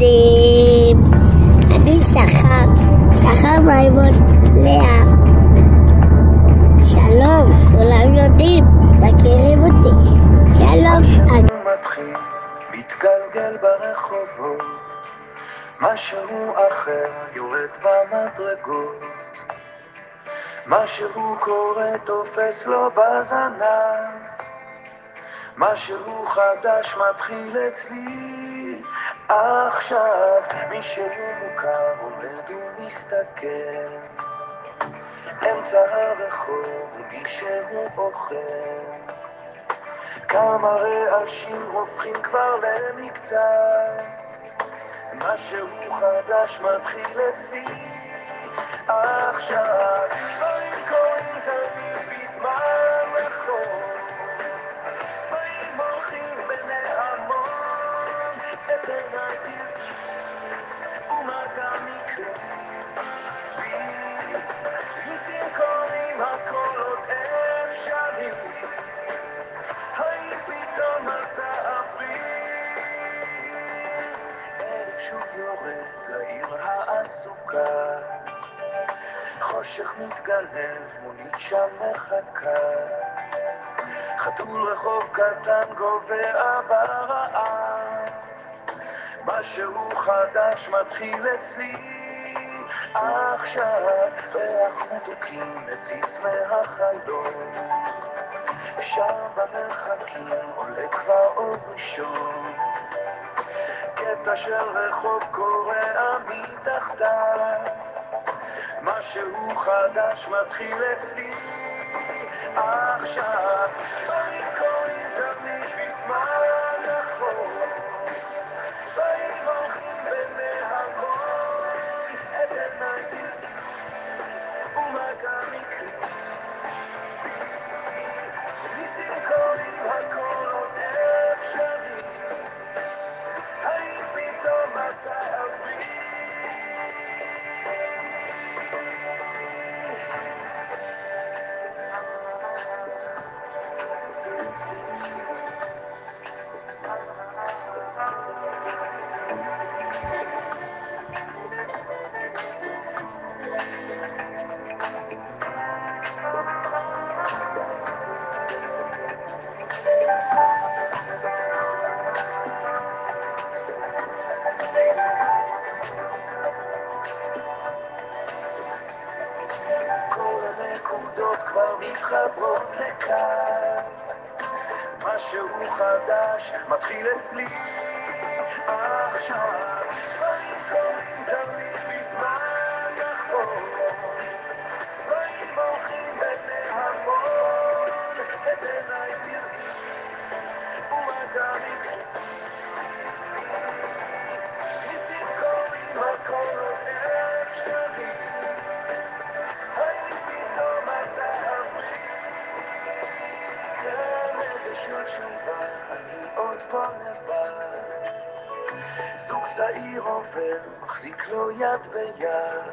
יודעים. אני שחר מימון לאה. שלום, כולם יודעים, מכירים אותי. שלום. משהו מתחיל, מתגלגל ברחובות, משהו אחר יורד במדרגות, משהו קורה תופס לו בזנב, משהו חדש מתחיל אצלי עכשיו. מישהו מוכר עומד ומסתכל אמצע הרחוב, מישהו אוכל כמה רעשים הופכים כבר למקצת. משהו חדש מתחיל אצלי עכשיו. דברים קורים תמיד בזמן נכון, באים הולכים בני המון, את עיניי תראי ומה גם יקרה בי. ניסים קורים, הכל עוד אפשרי, האם פתאום עשה אוויר? ערב שוב יורד לעיר העסוקה, חושך מתגנב, מונית שם מחכה, חתול רחוב קטן גובע ברעב. משהו חדש מתחיל אצלי עכשיו. ריח מתוקים מציץ מהחלום, שם במרחקים עולה כבר אור ראשון, קטע של רחוב קורע מתחתיו. משהו חדש מתחיל אצלי עכשיו. דברים קורים תמיד בזמן נכון, באים הולכים בני המון, את עיניי תראי ומה גם יקרה. ניסים קורים, הכל עוד אפשרי, האם פתאום אתה אוויר? כל הנקודות כבר מתחברות לכאן, משהו חדש מתחיל אצלי עכשיו. דברים קורים תמיד בזמן נכון, באים הולכים בני המון, את עיניי תראי ומה גם יקרה. ניסים קורים, הכל עוד אפשרי, האם פתאום אתה אוויר? כאן רגשות תשובה, אני עוד פה לבד, זוג צעיר עובר, מחזיק לו יד ביד,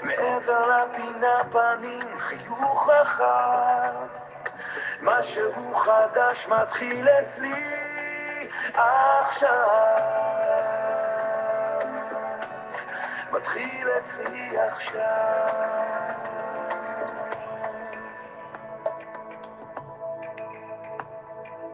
מעבר לפינה פנים חיוך רחב. משהו חדש מתחיל אצלי עכשיו, מתחיל אצלי עכשיו.